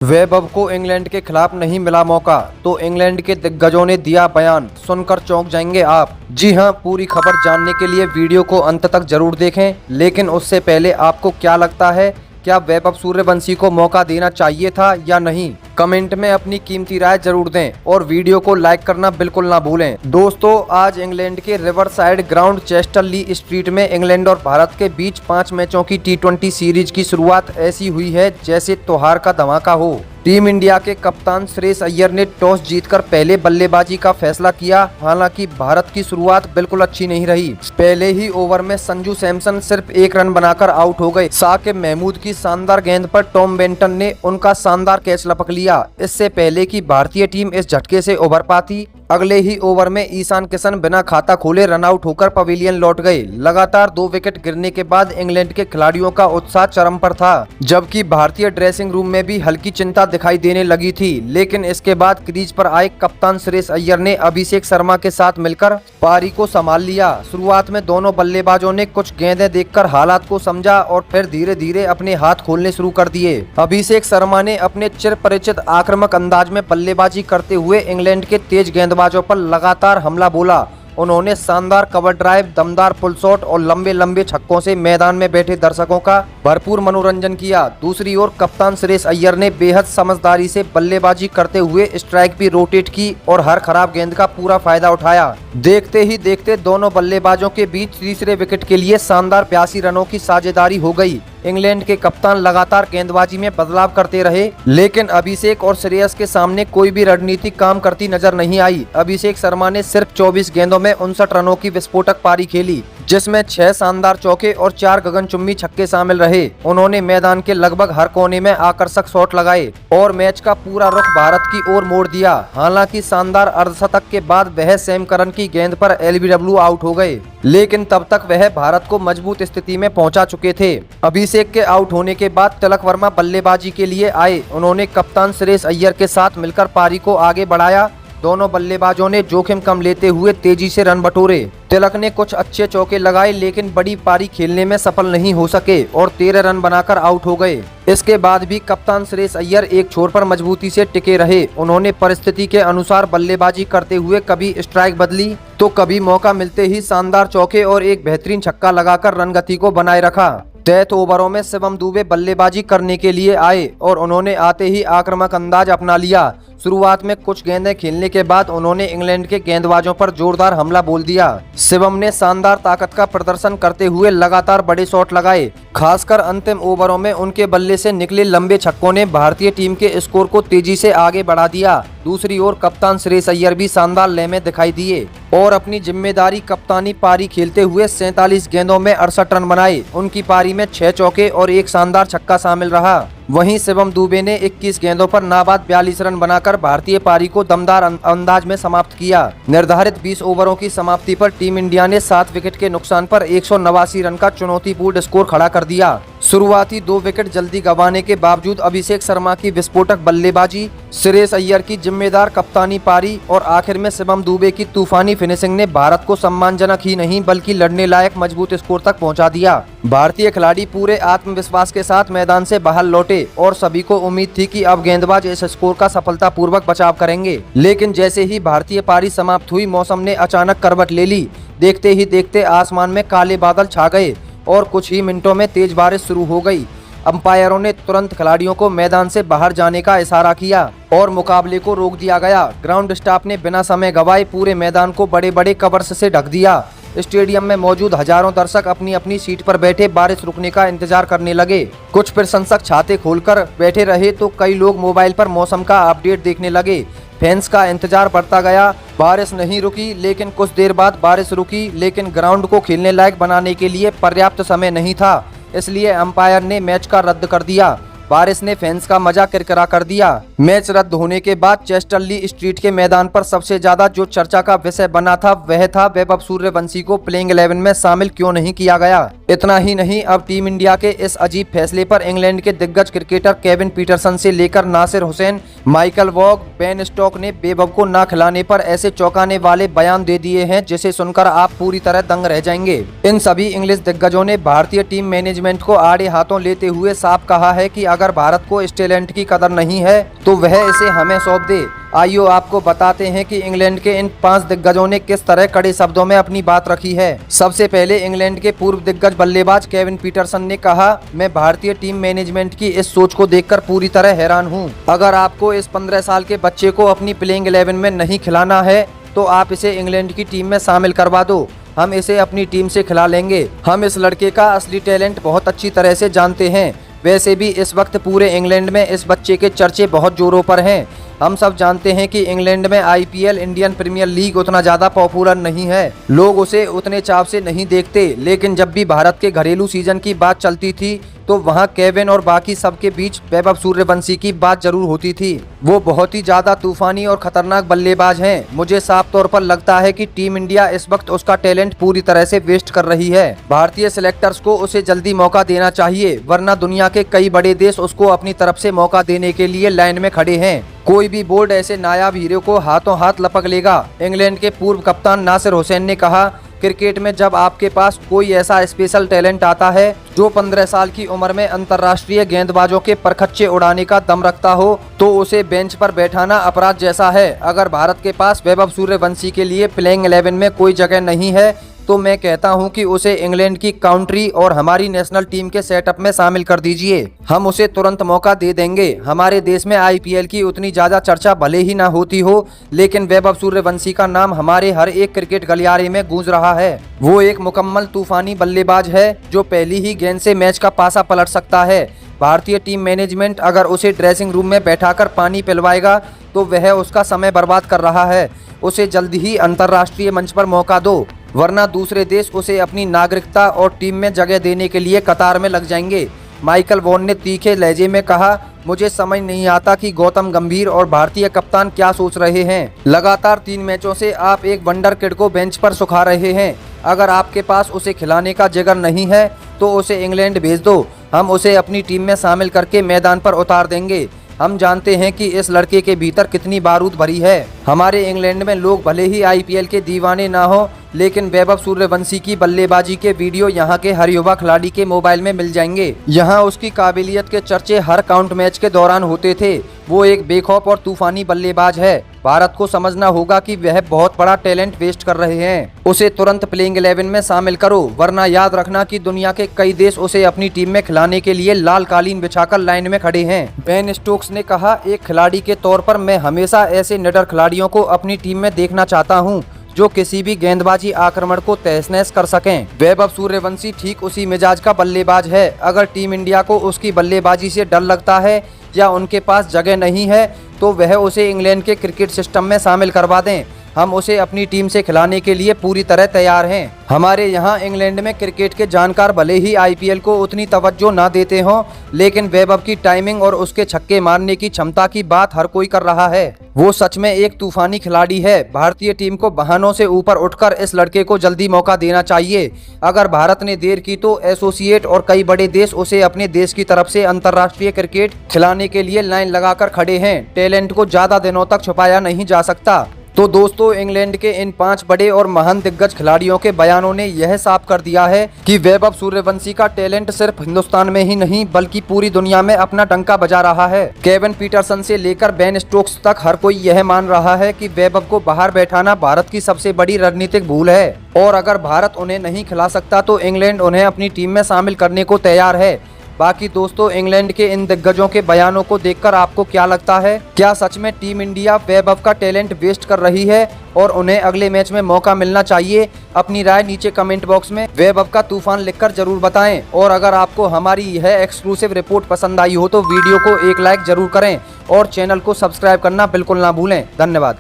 वैभव को इंग्लैंड के खिलाफ नहीं मिला मौका तो इंग्लैंड के दिग्गजों ने दिया बयान, सुनकर चौंक जाएंगे आप। जी हां, पूरी खबर जानने के लिए वीडियो को अंत तक जरूर देखें। लेकिन उससे पहले आपको क्या लगता है, क्या वैभव सूर्यवंशी को मौका देना चाहिए था या नहीं? कमेंट में अपनी कीमती राय जरूर दें और वीडियो को लाइक करना बिल्कुल ना भूलें। दोस्तों, आज इंग्लैंड के रिवर साइड ग्राउंड चेस्टर ली स्ट्रीट में इंग्लैंड और भारत के बीच 5 मैचों की T20 सीरीज की शुरुआत ऐसी हुई है जैसे त्योहार का धमाका हो। टीम इंडिया के कप्तान श्रेयस अय्यर ने टॉस जीतकर पहले बल्लेबाजी का फैसला किया। हालांकि भारत की शुरुआत बिल्कुल अच्छी नहीं रही। पहले ही ओवर में संजू सैमसन सिर्फ 1 रन बनाकर आउट हो गए। साकिब महमूद की शानदार गेंद पर टॉम बेंटन ने उनका शानदार कैच लपक लिया। इससे पहले कि भारतीय टीम इस झटके से उभर पाती, अगले ही ओवर में ईशान किशन बिना खाता खोले रन आउट होकर पवेलियन लौट गए। लगातार 2 विकेट गिरने के बाद इंग्लैंड के खिलाड़ियों का उत्साह चरम पर था, जबकि भारतीय ड्रेसिंग रूम में भी हल्की चिंता दिखाई देने लगी थी। लेकिन इसके बाद क्रीज पर आए कप्तान श्रेयस अय्यर ने अभिषेक शर्मा के साथ मिलकर पारी को संभाल लिया। शुरुआत में दोनों बल्लेबाजों ने कुछ गेंदें देखकर हालात को समझा और फिर धीरे धीरे अपने हाथ खोलने शुरू कर दिए। अभिषेक शर्मा ने अपने चिर परिचित आक्रामक अंदाज में बल्लेबाजी करते हुए इंग्लैंड के तेज गेंदबाजों पर लगातार हमला बोला। उन्होंने शानदार कवर ड्राइव, दमदार पुल शॉट और लंबे लंबे छक्कों से मैदान में बैठे दर्शकों का भरपूर मनोरंजन किया। दूसरी ओर कप्तान श्रेयस अय्यर ने बेहद समझदारी से बल्लेबाजी करते हुए स्ट्राइक भी रोटेट की और हर खराब गेंद का पूरा फायदा उठाया। देखते ही देखते दोनों बल्लेबाजों के बीच तीसरे विकेट के लिए शानदार 82 रनों की साझेदारी हो गई। इंग्लैंड के कप्तान लगातार गेंदबाजी में बदलाव करते रहे, लेकिन अभिषेक और श्रेयस के सामने कोई भी रणनीति काम करती नजर नहीं आई। अभिषेक शर्मा ने सिर्फ 24 गेंदों में 59 रनों की विस्फोटक पारी खेली, जिसमें 6 शानदार चौके और 4 गगनचुंबी छक्के शामिल रहे। उन्होंने मैदान के लगभग हर कोने में आकर्षक शॉट लगाए और मैच का पूरा रुख भारत की ओर मोड़ दिया। हालांकि शानदार अर्धशतक के बाद वह सैम करन की गेंद पर LBW आउट हो गए, लेकिन तब तक वह भारत को मजबूत स्थिति में पहुंचा चुके थे। अभिषेक के आउट होने के बाद तिलक वर्मा बल्लेबाजी के लिए आए। उन्होंने कप्तान श्रेयस अय्यर के साथ मिलकर पारी को आगे बढ़ाया। दोनों बल्लेबाजों ने जोखिम कम लेते हुए तेजी से रन बटोरे। तिलक ने कुछ अच्छे चौके लगाए, लेकिन बड़ी पारी खेलने में सफल नहीं हो सके और 13 रन बनाकर आउट हो गए। इसके बाद भी कप्तान श्रेयस अय्यर एक छोर पर मजबूती से टिके रहे। उन्होंने परिस्थिति के अनुसार बल्लेबाजी करते हुए कभी स्ट्राइक बदली तो कभी मौका मिलते ही शानदार चौके और एक बेहतरीन छक्का लगाकर रनगति को बनाए रखा। डेथ ओवरों में शिवम दुबे बल्लेबाजी करने के लिए आए और उन्होंने आते ही आक्रामक अंदाज अपना लिया। शुरुआत में कुछ गेंदें खेलने के बाद उन्होंने इंग्लैंड के गेंदबाजों पर जोरदार हमला बोल दिया। शिवम ने शानदार ताकत का प्रदर्शन करते हुए लगातार बड़े शॉट लगाए। खासकर अंतिम ओवरों में उनके बल्ले से निकले लंबे छक्कों ने भारतीय टीम के स्कोर को तेजी से आगे बढ़ा दिया। दूसरी ओर कप्तान श्रेयस अय्यर भी शानदार लय में दिखाई दिए और अपनी जिम्मेदारी कप्तानी पारी खेलते हुए 47 गेंदों में 68 रन बनाए। उनकी पारी में 6 चौके और एक शानदार छक्का शामिल रहा। वहीं शिवम दुबे ने 21 गेंदों पर नाबाद 42 रन बनाकर भारतीय पारी को दमदार अंदाज में समाप्त किया। निर्धारित 20 ओवरों की समाप्ति पर टीम इंडिया ने 7 विकेट के नुकसान पर 189 रन का चुनौतीपूर्ण स्कोर खड़ा कर दिया। शुरुआती 2 विकेट जल्दी गंवाने के बावजूद अभिषेक शर्मा की विस्फोटक बल्लेबाजी, श्रेयस अय्यर की जिम्मेदार कप्तानी पारी और आखिर में शिवम दुबे की तूफानी फिनिशिंग ने भारत को सम्मानजनक ही नहीं बल्कि लड़ने लायक मजबूत स्कोर तक पहुंचा दिया। भारतीय खिलाड़ी पूरे आत्मविश्वास के साथ मैदान से बाहर लौटे और सभी को उम्मीद थी कि अब गेंदबाज इस स्कोर का सफलतापूर्वक बचाव करेंगे। लेकिन जैसे ही भारतीय पारी समाप्त हुई, मौसम ने अचानक करवट ले ली। देखते ही देखते आसमान में काले बादल छा गए और कुछ ही मिनटों में तेज बारिश शुरू हो गई। अंपायरों ने तुरंत खिलाड़ियों को मैदान से बाहर जाने का इशारा किया और मुकाबले को रोक दिया गया। ग्राउंड स्टाफ ने बिना समय गवाए पूरे मैदान को बड़े बड़े कवर्स से ढक दिया। स्टेडियम में मौजूद हजारों दर्शक अपनी अपनी सीट पर बैठे बारिश रुकने का इंतजार करने लगे। कुछ प्रशंसक छाते खोलकर बैठे रहे तो कई लोग मोबाइल पर मौसम का अपडेट देखने लगे। फैंस का इंतजार बढ़ता गया। बारिश नहीं रुकी, लेकिन कुछ देर बाद बारिश रुकी, लेकिन ग्राउंड को खेलने लायक बनाने के लिए पर्याप्त समय नहीं था। इसलिए अंपायर ने मैच का रद्द कर दिया। बारिश ने फैंस का मजा किरकिरा कर दिया। मैच रद्द होने के बाद चेस्टर ली स्ट्रीट के मैदान पर सबसे ज्यादा जो चर्चा का विषय बना था वह था वैभव सूर्यवंशी को प्लेइंग 11 में शामिल क्यों नहीं किया गया। इतना ही नहीं, अब टीम इंडिया के इस अजीब फैसले पर इंग्लैंड के दिग्गज क्रिकेटर केविन पीटरसन से लेकर Nasser Hussain, Michael Vaughan, Ben Stoke ने वैभव को न खिलाने पर ऐसे चौंकाने वाले बयान दे दिए हैं जिसे सुनकर आप पूरी तरह दंग रह जाएंगे। इन सभी इंग्लिश दिग्गजों ने भारतीय टीम मैनेजमेंट को आड़े हाथों लेते हुए साफ कहा है कि अगर भारत को इस टैलेंट की कदर नहीं है तो वह इसे हमें सौंप दे। आइयो आपको बताते हैं कि इंग्लैंड के इन 5 दिग्गजों ने किस तरह कड़े शब्दों में अपनी बात रखी है। सबसे पहले इंग्लैंड के पूर्व दिग्गज बल्लेबाज केविन पीटरसन ने कहा, मैं भारतीय टीम मैनेजमेंट की इस सोच को देखकर पूरी तरह हैरान हूं। अगर आपको इस 15 साल के बच्चे को अपनी प्लेइंग 11 में नहीं खिलाना है तो आप इसे इंग्लैंड की टीम में शामिल करवा दो, हम इसे अपनी टीम से खिला लेंगे। हम इस लड़के का असली टैलेंट बहुत अच्छी तरह से जानते हैं। वैसे भी इस वक्त पूरे इंग्लैंड में इस बच्चे के चर्चे बहुत जोरों पर हैं। हम सब जानते हैं कि इंग्लैंड में आईपीएल इंडियन प्रीमियर लीग उतना ज़्यादा पॉपुलर नहीं है, लोग उसे उतने चाव से नहीं देखते। लेकिन जब भी भारत के घरेलू सीजन की बात चलती थी तो वहां केविन और बाकी सबके बीच वैभव सूर्यवंशी की बात जरूर होती थी। वो बहुत ही ज़्यादा तूफानी और खतरनाक बल्लेबाज हैं। मुझे साफ तौर पर लगता है कि टीम इंडिया इस वक्त उसका टैलेंट पूरी तरह से वेस्ट कर रही है। भारतीय सिलेक्टर्स को उसे जल्दी मौका देना चाहिए, वरना दुनिया के कई बड़े देश उसको अपनी तरफ से मौका देने के लिए लाइन में खड़े हैं। कोई भी बोर्ड ऐसे नायाब हीरो को हाथों हाथ लपक लेगा। इंग्लैंड के पूर्व कप्तान नासिर हुसैन ने कहा, क्रिकेट में जब आपके पास कोई ऐसा स्पेशल टैलेंट आता है जो 15 साल की उम्र में अंतर्राष्ट्रीय गेंदबाजों के परखच्चे उड़ाने का दम रखता हो तो उसे बेंच पर बैठाना अपराध जैसा है। अगर भारत के पास वैभव सूर्यवंशी के लिए प्लेइंग 11 में कोई जगह नहीं है तो मैं कहता हूं कि उसे इंग्लैंड की काउंट्री और हमारी नेशनल टीम के सेटअप में शामिल कर दीजिए। हम उसे तुरंत मौका दे देंगे। हमारे देश में आईपीएल की उतनी ज़्यादा चर्चा भले ही ना होती हो, लेकिन वैभव सूर्यवंशी का नाम हमारे हर एक क्रिकेट गलियारे में गूंज रहा है। वो एक मुकम्मल तूफानी बल्लेबाज है जो पहली ही गेंद से मैच का पासा पलट सकता है। भारतीय टीम मैनेजमेंट अगर उसे ड्रेसिंग रूम में बैठाकर पानी पिलवाएगा तो वह उसका समय बर्बाद कर रहा है। उसे जल्दी ही अंतर्राष्ट्रीय मंच पर मौका दो, वरना दूसरे देश उसे अपनी नागरिकता और टीम में जगह देने के लिए कतार में लग जाएंगे। माइकल वॉन ने तीखे लहजे में कहा, मुझे समझ नहीं आता कि गौतम गंभीर और भारतीय कप्तान क्या सोच रहे हैं। लगातार 3 मैचों से आप एक वंडर किड को बेंच पर सुखा रहे हैं। अगर आपके पास उसे खिलाने का जिगर नहीं है तो उसे इंग्लैंड भेज दो, हम उसे अपनी टीम में शामिल करके मैदान पर उतार देंगे। हम जानते हैं कि इस लड़के के भीतर कितनी बारूद भरी है। हमारे इंग्लैंड में लोग भले ही आईपीएल के दीवाने ना हो, लेकिन वैभव सूर्यवंशी की बल्लेबाजी के वीडियो यहाँ के हर युवा खिलाड़ी के मोबाइल में मिल जाएंगे। यहाँ उसकी काबिलियत के चर्चे हर काउंट मैच के दौरान होते थे। वो एक बेखौफ और तूफानी बल्लेबाज है। भारत को समझना होगा कि वह बहुत बड़ा टैलेंट वेस्ट कर रहे हैं। उसे तुरंत प्लेइंग 11 में शामिल करो, वरना याद रखना कि दुनिया के कई देश उसे अपनी टीम में खिलाने के लिए लाल कालीन बिछाकर लाइन में खड़े हैं। बेन स्टोक्स ने कहा, एक खिलाड़ी के तौर पर मैं हमेशा ऐसे निडर खिलाड़ियों को अपनी टीम में देखना चाहता हूँ जो किसी भी गेंदबाजी आक्रमण को तहस नहस कर सकें। वैभव सूर्यवंशी ठीक उसी मिजाज का बल्लेबाज है। अगर टीम इंडिया को उसकी बल्लेबाजी से डर लगता है या उनके पास जगह नहीं है तो वह उसे इंग्लैंड के क्रिकेट सिस्टम में शामिल करवा दें। हम उसे अपनी टीम से खिलाने के लिए पूरी तरह तैयार हैं। हमारे यहाँ इंग्लैंड में क्रिकेट के जानकार भले ही आईपीएल को उतनी तवज्जो ना देते हों, लेकिन वैभव की टाइमिंग और उसके छक्के मारने की क्षमता की बात हर कोई कर रहा है। वो सच में एक तूफानी खिलाड़ी है। भारतीय टीम को बहानों से ऊपर उठकर इस लड़के को जल्दी मौका देना चाहिए। अगर भारत ने देर की तो एसोसिएट और कई बड़े देश उसे अपने देश की तरफ से अंतर्राष्ट्रीय क्रिकेट खिलाने के लिए लाइन लगाकर खड़े हैं। टैलेंट को ज्यादा दिनों तक छुपाया नहीं जा सकता। तो दोस्तों, इंग्लैंड के इन 5 बड़े और महान दिग्गज खिलाड़ियों के बयानों ने यह साफ कर दिया है कि वैभव सूर्यवंशी का टैलेंट सिर्फ हिंदुस्तान में ही नहीं बल्कि पूरी दुनिया में अपना डंका बजा रहा है। केविन पीटरसन से लेकर बेन स्टोक्स तक हर कोई यह मान रहा है कि वैभव को बाहर बैठाना भारत की सबसे बड़ी रणनीतिक भूल है और अगर भारत उन्हें नहीं खिला सकता तो इंग्लैंड उन्हें अपनी टीम में शामिल करने को तैयार है। बाकी दोस्तों, इंग्लैंड के इन दिग्गजों के बयानों को देखकर आपको क्या लगता है? क्या सच में टीम इंडिया वैभव का टैलेंट वेस्ट कर रही है और उन्हें अगले मैच में मौका मिलना चाहिए? अपनी राय नीचे कमेंट बॉक्स में वैभव का तूफान लिखकर जरूर बताएं। और अगर आपको हमारी यह एक्सक्लूसिव रिपोर्ट पसंद आई हो तो वीडियो को एक लाइक जरूर करें और चैनल को सब्सक्राइब करना बिल्कुल ना भूलें। धन्यवाद।